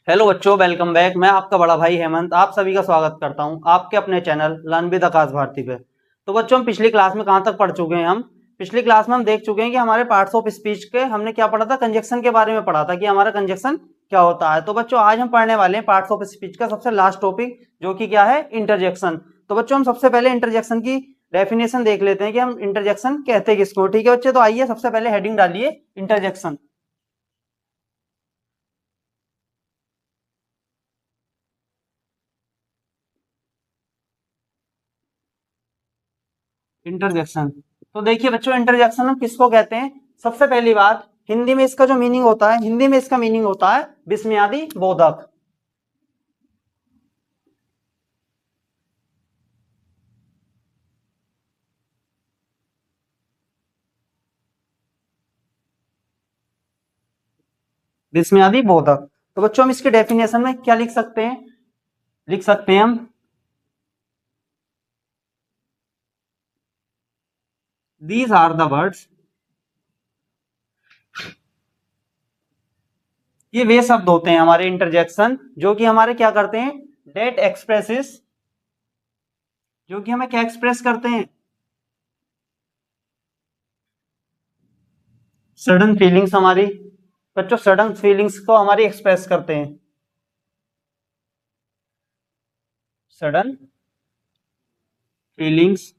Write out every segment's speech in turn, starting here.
Hello बच्चों, welcome back. मैं आपका बड़ा भाई हेमंत आप सभी का स्वागत करता हूं आपके अपने चैनल लर्न विद आकाश भारती पे। तो बच्चों, हम पिछली क्लास में कहां तक पढ़ चुके हैं? हम पिछली क्लास में हम देख चुके हैं कि हमारे पार्ट्स ऑफ स्पीच के हमने क्या पढ़ा था, कंजक्शन के बारे में पढ़ा था कि हमारा कंजक्शन क्या होता है। तो बच्चों, आज हम पढ़ने वाले हैं पार्ट्स ऑफ स्पीच का सबसे लास्ट टॉपिक, जो कि क्या है, इंटरजेक्शन। तो बच्चों, हम सबसे पहले इंटरजेक्शन की डेफिनेशन देख लेते हैं कि हम इंटरजेक्शन कहते किसको। ठीक है बच्चे, तो आइए सबसे पहले हेडिंग डालिए इंटरजेक्शन। इंटरजेक्शन। तो देखिए बच्चों, इंटरजेक्शन हम किसको कहते हैं? सबसे पहली बात, हिंदी में इसका जो मीनिंग होता है, हिंदी में इसका मीनिंग होता है विस्मयादि बोधक। विस्मयादि बोधक। तो बच्चों, हम इसके डेफिनेशन में क्या लिख सकते हैं? लिख सकते हैं हम, दीज आर द वर्ड्स, ये वे शब्द होते हैं हमारे इंटरजेक्शन, जो कि हमारे क्या करते हैं, डेट एक्सप्रेसिस, जो कि हमें क्या एक्सप्रेस करते हैं, सडन फीलिंग्स हमारी। बच्चों, सडन फीलिंग्स को हमारी एक्सप्रेस करते हैं, सडन फीलिंग्स।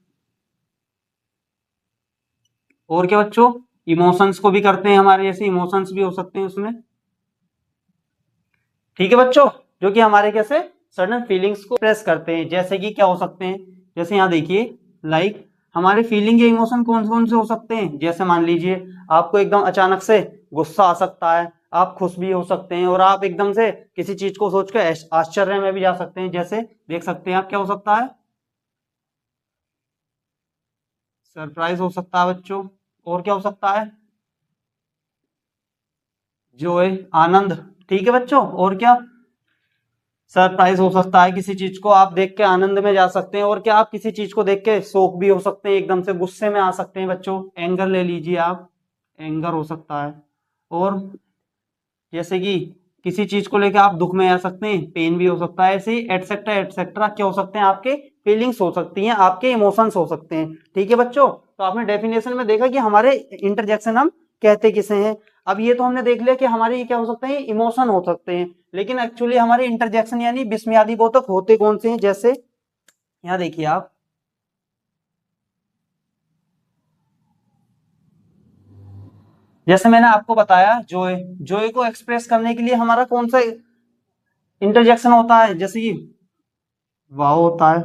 और क्या बच्चों, इमोशंस को भी करते हैं हमारे, जैसे इमोशंस भी हो सकते हैं उसमें। ठीक है बच्चों, जो कि हमारे कैसे सडन फीलिंग्स को एक्सप्रेस करते हैं। जैसे कि क्या हो सकते हैं, जैसे यहाँ देखिए, लाइक हमारे फीलिंग या इमोशन कौन कौन से हो सकते हैं। जैसे मान लीजिए, आपको एकदम अचानक से गुस्सा आ सकता है, आप खुश भी हो सकते हैं, और आप एकदम से किसी चीज को सोच के आश्चर्य में भी जा सकते हैं। जैसे देख सकते हैं आप, क्या हो सकता है, सरप्राइज हो सकता है बच्चों। और क्या हो सकता है, जॉय, आनंद। ठीक है बच्चों, और क्या, सरप्राइज हो सकता है, किसी चीज को आप देख के आनंद में जा सकते हैं। और क्या, आप किसी चीज को देख के शौक भी हो सकते हैं, एकदम से गुस्से में आ सकते हैं बच्चों। एंगर ले लीजिए आप, एंगर हो सकता है। और जैसे कि किसी चीज को लेकर आप दुख में आ सकते हैं, पेन भी हो सकता है। ऐसे ही एटसेट्रा एटसेट्रा क्या हो सकते हैं, आपके फीलिंग्स हो सकती हैं, आपके इमोशंस हो सकते हैं। ठीक है बच्चों, तो आपने डेफिनेशन में देखा कि हमारे इंटरजेक्शन हम कहते किसे हैं। अब ये तो हमने देख लिया कि हमारे ये क्या हो सकते हैं, इमोशन हो सकते हैं। लेकिन एक्चुअली हमारे इंटरजेक्शन यानी विस्मयादि बोधक होते कौन से हैं? जैसे यहाँ देखिए आप, जैसे मैंने आपको बताया, जॉय, जॉय को एक्सप्रेस करने के लिए हमारा कौन सा इंटरजेक्शन होता है? जैसे कि वाव होता है,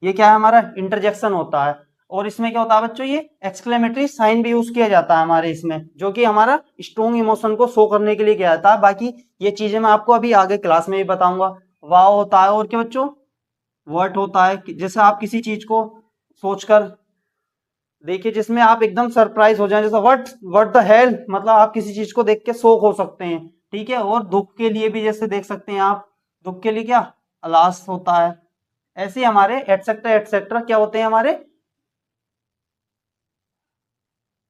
ये क्या है, हमारा इंटरजेक्शन होता है। और इसमें क्या होता है बच्चों, ये एक्सक्लेमेटरी साइन भी यूज किया जाता है हमारे इसमें, जो कि हमारा स्ट्रॉन्ग इमोशन को शो करने के लिए किया जाता है। बाकी ये चीजें मैं आपको अभी आगे क्लास में भी बताऊंगा। वाव होता है, और क्या बच्चों, वर्ट होता है, जैसे आप किसी चीज को सोचकर देखिए जिसमें आप एकदम सरप्राइज हो जाए, जैसे व्हाट व्हाट द हेल, मतलब आप किसी चीज को देख के शोक हो सकते हैं। ठीक है, और दुख के लिए भी जैसे देख सकते हैं आप, दुख के लिए क्या, अलास होता है। ऐसे ही हमारे एटसेट्रा एटसेट्रा क्या होते हैं, हमारे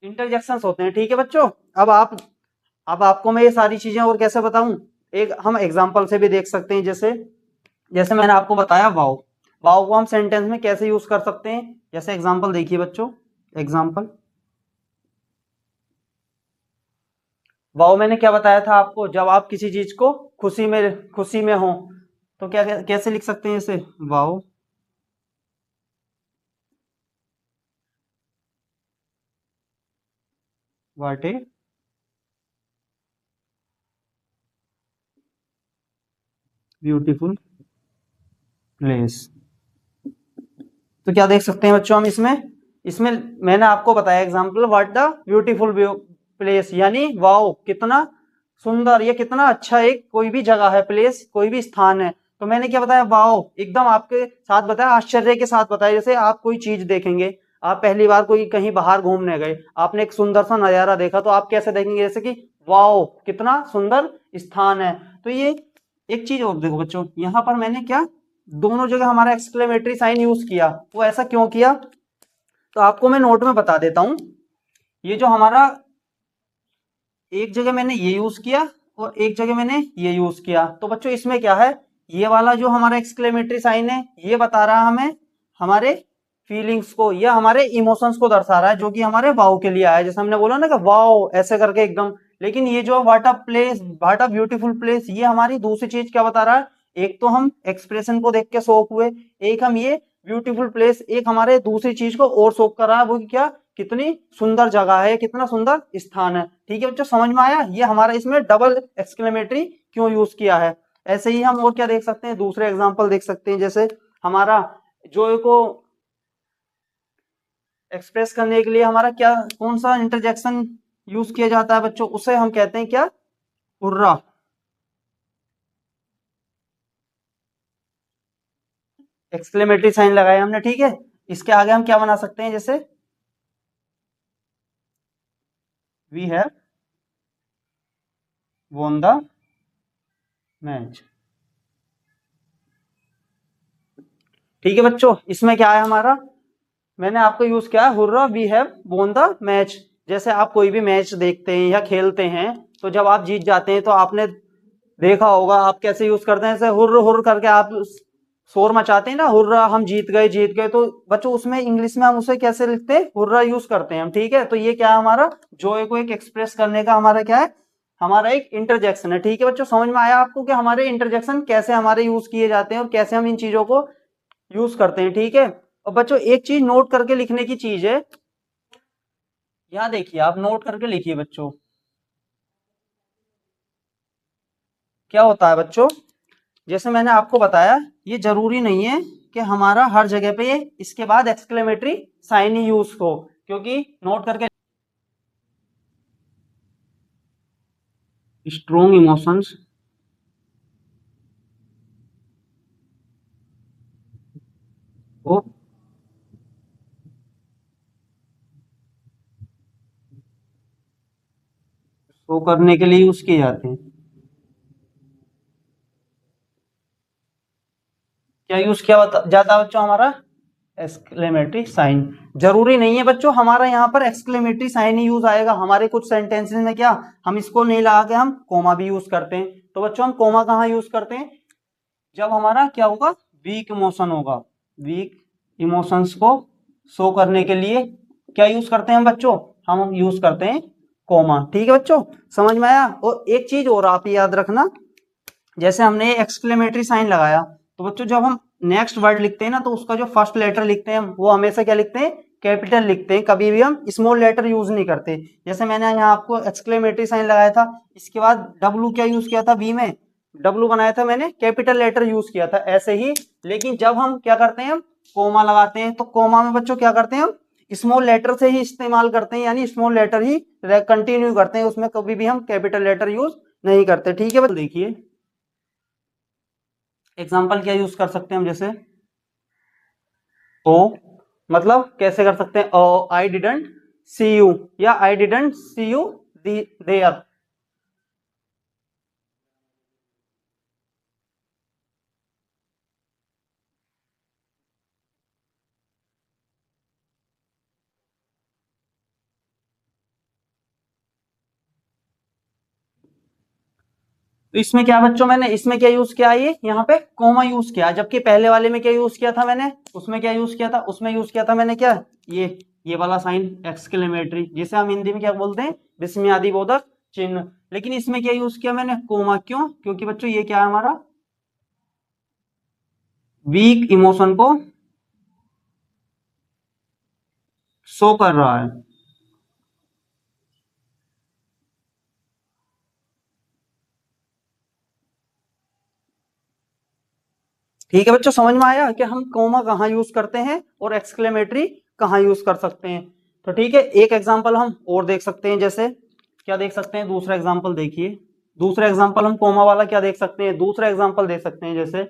इंटरजेक्शंस होते हैं। ठीक है बच्चों, अब आपको मैं ये सारी चीजें और कैसे बताऊं, एक हम एग्जांपल से भी देख सकते हैं। जैसे जैसे मैंने आपको बताया, वाव, वाव को हम सेंटेंस में कैसे यूज कर सकते हैं। जैसे एग्जांपल देखिए बच्चों, एग्जांपल, वाव मैंने क्या बताया था आपको, जब आप किसी चीज को खुशी में हो, तो क्या कैसे लिख सकते हैं इसे, वाव व्हाट ए ब्यूटीफुल प्लेस। तो क्या देख सकते हैं बच्चों हम इसमें, इसमें मैंने आपको बताया example, what the beautiful place, यानी वाओ कितना सुंदर, ये कितना अच्छा एक कोई भी जगह है, प्लेस कोई भी स्थान है। तो मैंने क्या बताया, वाओ एकदम आपके साथ बताया, आश्चर्य के साथ बताया। जैसे आप कोई चीज देखेंगे, आप पहली बार कोई कहीं बाहर घूमने गए, आपने एक सुंदर सा नजारा देखा, तो आप कैसे देखेंगे, जैसे कि वाओ कितना सुंदर स्थान है। तो ये एक चीज और देखो बच्चों, यहाँ पर मैंने क्या, दोनों जगह हमारा एक्सक्लेमेटरी साइन यूज किया। वो ऐसा क्यों किया, तो आपको मैं नोट में बता देता हूं। ये जो हमारा एक जगह मैंने ये यूज किया, और एक जगह मैंने ये यूज किया। तो बच्चों इसमें क्या है, ये वाला जो हमारा एक्सक्लेमेटरी साइन है ये बता रहा है हमें हमारे फीलिंग्स को या हमारे इमोशंस को दर्शा रहा है, जो कि हमारे वाओ के लिए आया, जैसे हमने बोला ना कि वाओ ऐसे करके एकदम। लेकिन ये जो what a place, what a beautiful place, ये हमारी दूसरी चीज क्या बता रहा है। एक तो हम एक्सप्रेशन को देख के शॉक हुए, एक हम ये ब्यूटीफुल प्लेस, एक हमारे दूसरी चीज को और शॉक कर रहा है, वो क्या, कितनी सुंदर जगह है, कितना सुंदर स्थान है। ठीक है बच्चों, समझ में आया ये हमारा इसमें डबल एक्सक्लेमेटरी क्यों यूज किया है। ऐसे ही हम और क्या देख सकते हैं, दूसरे एग्जांपल देख सकते हैं, जैसे हमारा जॉय को एक्सप्रेस करने के लिए हमारा क्या, कौन सा इंटरजेक्शन यूज किया जाता है बच्चों, उसे हम कहते हैं क्या, हुर्रा। एक्सक्लेमेटरी साइन लगाया हमने, ठीक है। इसके आगे हम क्या बना सकते हैं, जैसे we have won the match. ठीक है बच्चों, इसमें क्या है हमारा, मैंने आपको यूज किया है hurray we have won the match. जैसे आप कोई भी मैच देखते हैं या खेलते हैं, तो जब आप जीत जाते हैं तो आपने देखा होगा आप कैसे यूज करते हैं, जैसे हुर्र हुर्र करके आप शोर मचाते हैं ना, हुर्रा हम जीत गए जीत गए। तो बच्चों उसमें इंग्लिश में हम उसे कैसे लिखते हैं, हुर्रा यूज करते हैं हम, ठीक है। तो ये क्या है हमारा, जॉय को एक एक्सप्रेस करने का हमारा क्या है, हमारा एक इंटरजेक्शन है। ठीक है बच्चों, समझ में आया आपको कि हमारे इंटरजेक्शन कैसे हमारे यूज किए जाते हैं और कैसे हम इन चीजों को यूज करते हैं, ठीक है। और बच्चों एक चीज नोट करके लिखने की चीज है, यहाँ देखिए आप नोट करके लिखिए बच्चों। क्या होता है बच्चों, जैसे मैंने आपको बताया, ये जरूरी नहीं है कि हमारा हर जगह पे इसके बाद एक्सक्लेमेटरी साइन ही यूज हो, क्योंकि नोट करके स्ट्रोंग इमोशंस को शो करने के लिए यूज किए जाते हैं। क्या यूज किया जाता है बच्चों, हमारा एक्सक्लेमेटरी साइन। जरूरी नहीं है बच्चों हमारा यहाँ पर एक्सक्लेमेटरी साइन ही यूज आएगा, हमारे कुछ सेंटेंसेस में क्या, हम इसको नहीं लगा के हम कोमा भी यूज करते हैं। तो बच्चों हम कोमा कहाँ यूज करते हैं, जब हमारा क्या होगा, वीक इमोशन होगा। वीक इमोशंस को शो करने के लिए क्या यूज करते हैं हम बच्चों, हम यूज करते हैं कोमा। ठीक है बच्चों, समझ में आया। और एक चीज और आप याद रखना, जैसे हमने एक्सक्लेमेटरी साइन लगाया, तो बच्चों जब हम नेक्स्ट वर्ड लिखते हैं ना, तो उसका जो फर्स्ट लेटर लिखते हैं वो हमेशा क्या लिखते हैं, कैपिटल लिखते हैं, कभी भी हम स्मॉल लेटर यूज नहीं करते। जैसे मैंने यहाँ आपको एक्सक्लेमेटरी साइन लगाया था, इसके बाद डब्लू क्या यूज किया था, बी में डब्लू बनाया था मैंने, कैपिटल लेटर यूज किया था ऐसे ही। लेकिन जब हम क्या करते हैं, हम कोमा लगाते हैं, तो कोमा में बच्चों क्या करते हैं, हम स्मॉल लेटर से ही इस्तेमाल करते हैं, यानी स्मॉल लेटर ही कंटिन्यू करते हैं, उसमें कभी भी हम कैपिटल लेटर यूज नहीं करते। ठीक है, देखिए एग्जाम्पल क्या यूज कर सकते हैं हम, जैसे ओ, मतलब कैसे कर सकते हैं, ओ आई डिडंट सी यू, या I didn't see you there. तो इसमें क्या बच्चों, मैंने इसमें क्या यूज किया, ये यहाँ पे कोमा यूज किया, जबकि पहले वाले में क्या यूज किया था मैंने, उसमें क्या यूज किया था, उसमें यूज किया था मैंने क्या, ये वाला साइन एक्सक्लेमेटरी, जिसे हम हिंदी में क्या बोलते हैं, विस्मयादि बोधक चिन्ह। लेकिन इसमें क्या यूज किया मैंने, कोमा, क्यों, क्योंकि बच्चों ये क्या है हमारा, वीक इमोशन को शो कर रहा है। ठीक है बच्चों, समझ में आया कि हम कोमा कहाँ यूज करते हैं और एक्सक्लेमेटरी कहाँ यूज कर सकते हैं। तो ठीक है, एक एग्जांपल हम और देख सकते हैं, जैसे क्या देख सकते हैं, दूसरा एग्जांपल देखिए। दूसरा एग्जांपल हम कोमा वाला क्या देख सकते हैं, दूसरा एग्जांपल देख सकते हैं, जैसे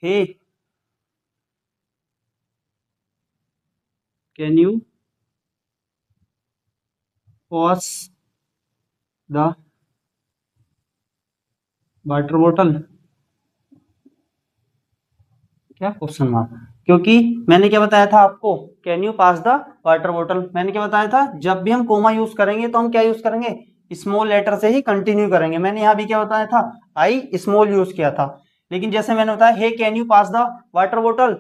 hey can you wash the water bottle, क्या क्वेश्चन मार्क। क्योंकि मैंने क्या बताया था आपको, can you pass the water bottle, मैंने क्या बताया था, जब भी हम कोमा यूज करेंगे तो हम क्या यूज करेंगे, स्मॉल लेटर से ही कंटिन्यू करेंगे। मैंने यहाँ भी क्या बताया था, आई स्मॉल यूज किया था। लेकिन जैसे मैंने बताया, hey can you pass the water bottle,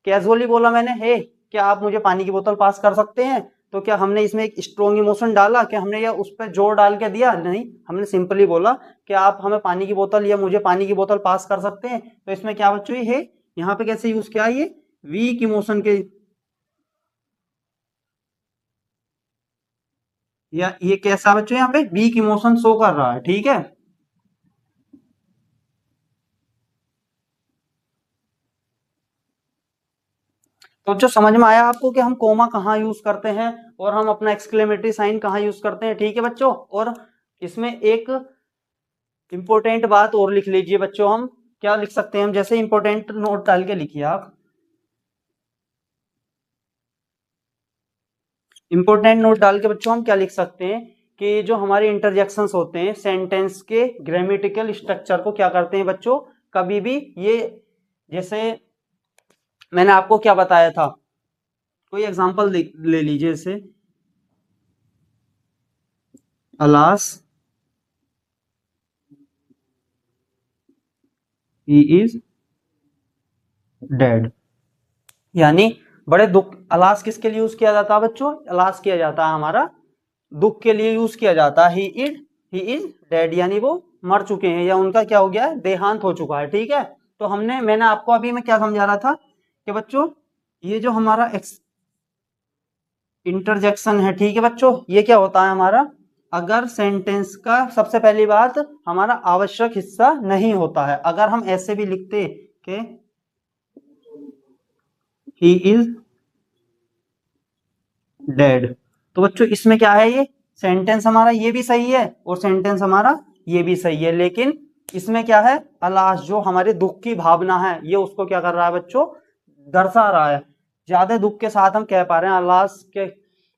casually बोला मैंने, हे क्या आप मुझे पानी की बोतल पास कर सकते हैं, तो क्या हमने इसमें एक स्ट्रॉन्ग इमोशन डाला, क्या हमने या उस पर जोर डाल के दिया, नहीं, हमने सिंपली बोला कि आप हमें पानी की बोतल या मुझे पानी की बोतल पास कर सकते हैं। तो इसमें क्या बच्चों, ये यहाँ पे कैसे यूज किया, ये वीक इमोशन के, या ये कैसा बच्चों, यहाँ पे वीक इमोशन शो कर रहा है, ठीक है। तो जो समझ में आया आपको कि हम कोमा कहाँ यूज करते हैं और हम अपना एक्सक्लेमेटरी साइन कहाँ यूज करते हैं, ठीक है बच्चों। और इसमें एक इंपॉर्टेंट बात और लिख लीजिए बच्चों, हम क्या लिख सकते हैं, हम जैसे इंपॉर्टेंट नोट डाल के लिखिए आप, इंपॉर्टेंट नोट डाल के बच्चों हम क्या लिख सकते हैं कि जो हमारे इंटरजेक्शंस होते हैं सेंटेंस के ग्रामेटिकल स्ट्रक्चर को क्या करते हैं बच्चों, कभी भी ये, जैसे मैंने आपको क्या बताया था, कोई एग्जांपल ले लीजिए, जैसे अलास ही इज डेड, यानी बड़े दुख, अलास किसके लिए यूज किया जाता है बच्चों, अलास किया जाता है हमारा दुख के लिए यूज किया जाता है, ही इज डेड, यानी वो मर चुके हैं या उनका क्या हो गया है, देहांत हो चुका है, ठीक है। तो मैंने आपको अभी मैं क्या समझा रहा था कि बच्चों ये जो हमारा इंटरजेक्शन है, ठीक है बच्चों, ये क्या होता है हमारा, अगर सेंटेंस का सबसे पहली बात हमारा आवश्यक हिस्सा नहीं होता है, अगर हम ऐसे भी लिखते कि ही इज डेड, तो बच्चों इसमें क्या है, ये सेंटेंस हमारा ये भी सही है और सेंटेंस हमारा ये भी सही है, लेकिन इसमें क्या है, अलास जो हमारे दुख की भावना है ये उसको क्या कर रहा है बच्चों, दर्शा रहा है। ज्यादा दुख के साथ हम कह पा रहे हैं, अलास के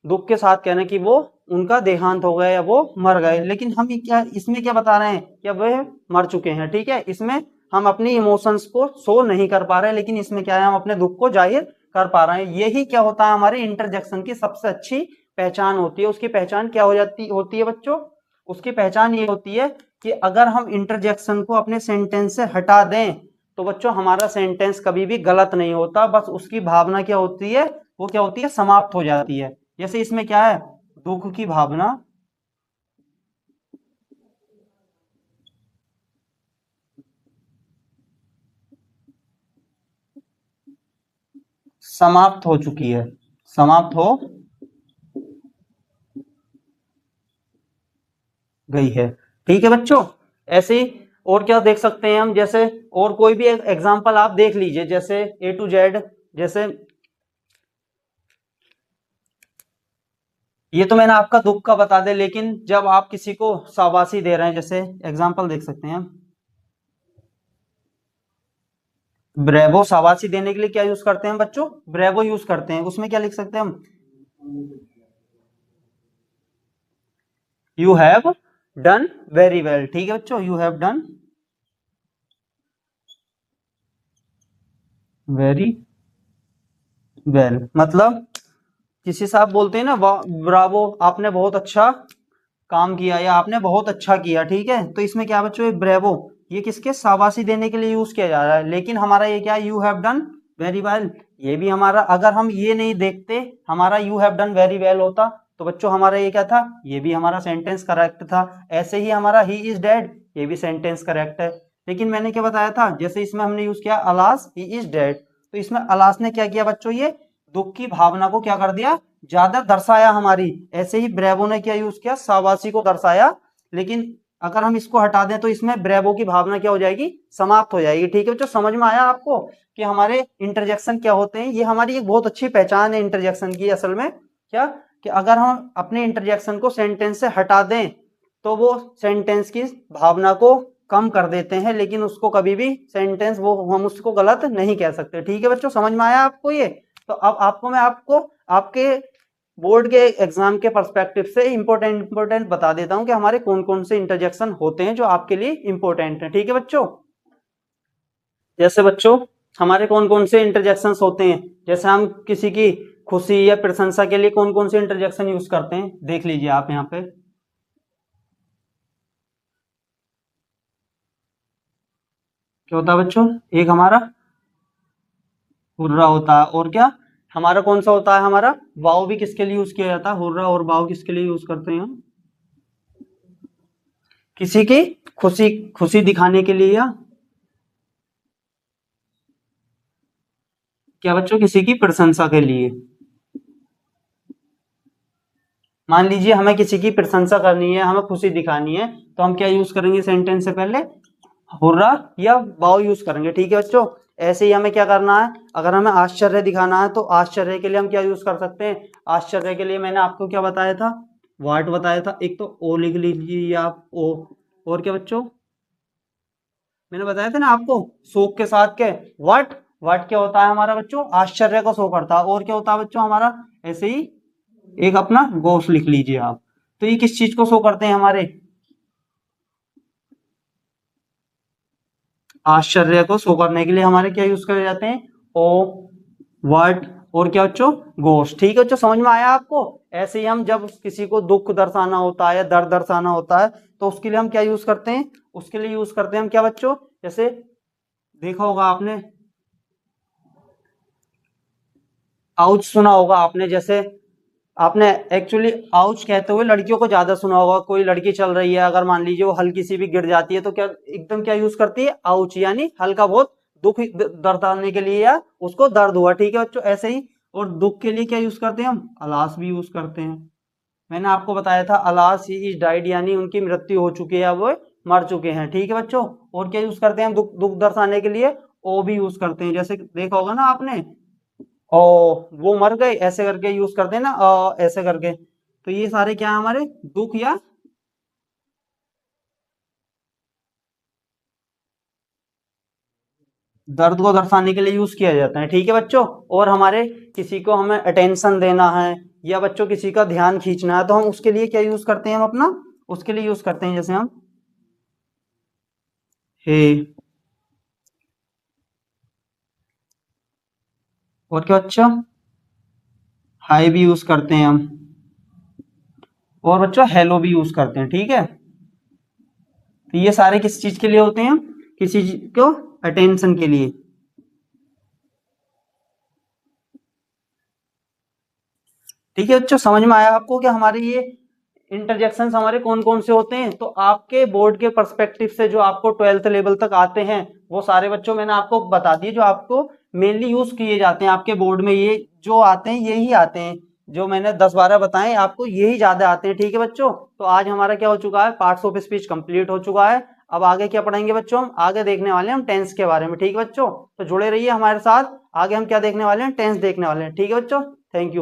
दुख के साथ कहने की वो उनका देहांत हो गया या वो मर गए, लेकिन हम क्या इसमें क्या बता रहे हैं, क्या वह मर चुके हैं, ठीक है। इसमें हम अपनी इमोशंस को शो नहीं कर पा रहे, लेकिन इसमें क्या है, हम अपने दुख को जाहिर कर पा रहे हैं। यही क्या होता है, हमारे इंटरजेक्शन की सबसे अच्छी पहचान होती है। उसकी पहचान क्या होती है बच्चों, उसकी पहचान ये होती है कि अगर हम इंटरजेक्शन को अपने सेंटेंस से हटा दें तो बच्चों हमारा सेंटेंस कभी भी गलत नहीं होता, बस उसकी भावना क्या होती है, वो क्या होती है, समाप्त हो जाती है। जैसे इसमें क्या है, दुख की भावना समाप्त हो चुकी है, समाप्त हो गई है, ठीक है बच्चों। ऐसे ही और क्या देख सकते हैं हम, जैसे और कोई भी एग्जांपल आप देख लीजिए, जैसे ए टू जेड, जैसे ये तो मैंने आपका दुख का बता दे, लेकिन जब आप किसी को शाबाशी दे रहे हैं, जैसे एग्जांपल देख सकते हैं हम, ब्रेवो, शाबाशी देने के लिए क्या यूज करते हैं बच्चों, ब्रेवो यूज करते हैं। उसमें क्या लिख सकते हैं हम, you have done very well, ठीक है बच्चों, you have done very well, मतलब किसी से आप बोलते हैं ना, ब्रावो, आपने बहुत अच्छा काम किया या आपने बहुत अच्छा किया, ठीक है। तो इसमें क्या बच्चों, ये ब्रेवो ये किसके, शाबाशी देने के लिए यूज किया जा रहा है, लेकिन हमारा ये क्या, you have done very well, ये भी हमारा, अगर हम ये नहीं देखते हमारा you have done very well होता तो बच्चों हमारा ये क्या था, ये भी हमारा सेंटेंस करेक्ट था। ऐसे ही हमारा ही इज डेड, ये भी सेंटेंस करेक्ट है। लेकिन मैंने क्या बताया था, जैसे इसमें हमने यूज किया अलास ही इज डेड, तो इसमें अलास ने क्या किया बच्चों, ये दुख की भावना को क्या कर दिया, ज्यादा दर्शाया हमारी। ऐसे ही ब्रेवो ने क्या यूज किया, शाबाशी को दर्शाया, लेकिन अगर हम इसको हटा दें तो इसमें ब्रेवो की भावना क्या हो जाएगी, समाप्त हो जाएगी, ठीक है बच्चों। समझ में आया आपको कि हमारे इंटरजेक्शन क्या होते हैं, ये हमारी एक बहुत अच्छी पहचान है इंटरजेक्शन की, असल में क्या, कि अगर हम अपने इंटरजेक्शन को सेंटेंस से हटा दें तो वो सेंटेंस की भावना को कम कर देते हैं, लेकिन उसको कभी भी सेंटेंस वो हम उसको गलत नहीं कह सकते, ठीक है बच्चों। समझ में आया आपको ये। तो अब मैं आपको आपके बोर्ड के एग्जाम के पर्सपेक्टिव से इंपॉर्टेंट बता देता हूं कि हमारे कौन कौन से इंटरजेक्शन होते हैं जो आपके लिए इंपॉर्टेंट है, ठीक है बच्चों। जैसे बच्चों हमारे कौन कौन से इंटरजेक्शंस होते हैं, जैसे हम किसी की खुशी या प्रशंसा के लिए कौन कौन से इंटरजेक्शन यूज करते हैं, देख लीजिए आप यहाँ पे। क्या होता है बच्चों, एक हमारा हुर्रा होता है, और क्या हमारा कौन सा होता है, हमारा वाव भी किसके लिए यूज किया जाता है, हुर्रा और वाव किसके लिए यूज करते हैं हम, किसी की खुशी खुशी दिखाने के लिए, या क्या बच्चों किसी की प्रशंसा के लिए। मान लीजिए हमें किसी की प्रशंसा करनी है, हमें खुशी दिखानी है, तो हम क्या यूज करेंगे सेंटेंस से पहले, हुर्रा या वाव यूज करेंगे, ठीक है बच्चों। ऐसे ही हमें क्या करना है, अगर हमें आश्चर्य दिखाना है तो आश्चर्य के लिए हम क्या यूज कर सकते हैं, आश्चर्य के लिए मैंने आपको क्या बताया था, वाट बताया था, एक तो ओ लिख लीजिए आप, ओ, और क्या बच्चों मैंने बताया था ना आपको, शोक के साथ के व्हाट, व्हाट क्या होता है हमारा बच्चों, आश्चर्य को शो करता है, और क्या होता है बच्चों हमारा, ऐसे ही एक अपना गोश लिख लीजिए आप। तो ये किस चीज को शो करते हैं, हमारे आश्चर्य को शो करने के लिए हमारे क्या यूज करे जाते हैं, ओ, व्हाट, और क्या बच्चों, गोश, ठीक है बच्चों, समझ में आया आपको। ऐसे ही हम जब किसी को दुख दर्शाना होता है या दर्द दर्शाना होता है, तो उसके लिए हम क्या यूज करते हैं, उसके लिए यूज करते हैं हम क्या बच्चों, जैसे देखा होगा आपने, आउच सुना होगा आपने, जैसे आपने एक्चुअली आउच कहते हुए लड़कियों को ज्यादा सुना होगा, कोई लड़की चल रही है, अगर मान लीजिए वो हल्की सी भी गिर जाती है तो क्या एकदम क्या यूज करती है, आउच, यानी हल्का बहुत दुख दर्द आने के लिए, या उसको दर्द हुआ, ठीक है बच्चों, ऐसे ही। और दुख के लिए क्या यूज करते हैं हम, अलास भी यूज करते हैं। मैंने आपको बताया था अलास ही इज डाइड, यानी उनकी मृत्यु हो चुकी है, वो मर चुके हैं, ठीक है बच्चों। और क्या यूज करते हैं हम दुख दुख दर्शाने के लिए, ओ भी यूज करते हैं, जैसे देखा होगा ना आपने, ओ वो मर गए, ऐसे करके यूज करते हैं ना, ऐसे करके। तो ये सारे क्या है हमारे दुख या दर्द को दर्शाने के लिए यूज किया जाता है, ठीक है बच्चों। और हमारे किसी को हमें अटेंशन देना है, या बच्चों किसी का ध्यान खींचना है, तो हम उसके लिए क्या यूज करते हैं, हम अपना उसके लिए यूज करते हैं, जैसे हम हे, और क्या बच्चों, हाई भी यूज करते हैं हम, और बच्चों हेलो भी यूज करते हैं, ठीक है। तो ये सारे किस चीज के लिए होते हैं, किसी चीज को अटेंशन के लिए। ठीक है बच्चों, समझ में आया आपको कि हमारे ये इंटरजेक्शन हमारे कौन कौन से होते हैं। तो आपके बोर्ड के पर्सपेक्टिव से जो आपको 12th लेवल तक आते हैं, वो सारे बच्चों मैंने आपको बता दिए, जो आपको मेनली यूज किए जाते हैं आपके बोर्ड में, ये जो आते हैं यही आते हैं, जो मैंने 10-12 बताए आपको यही ज्यादा आते हैं, ठीक है बच्चों। तो आज हमारा क्या हो चुका है, पार्ट्स ऑफ स्पीच कंप्लीट हो चुका है। अब आगे क्या पढ़ेंगे बच्चों, हम आगे देखने वाले हैं हम टेंस के बारे में, ठीक है बच्चों। तो जुड़े रहिए हमारे साथ, आगे हम क्या देखने वाले हैं, टेंस देखने वाले हैं, ठीक है बच्चों। Thank you.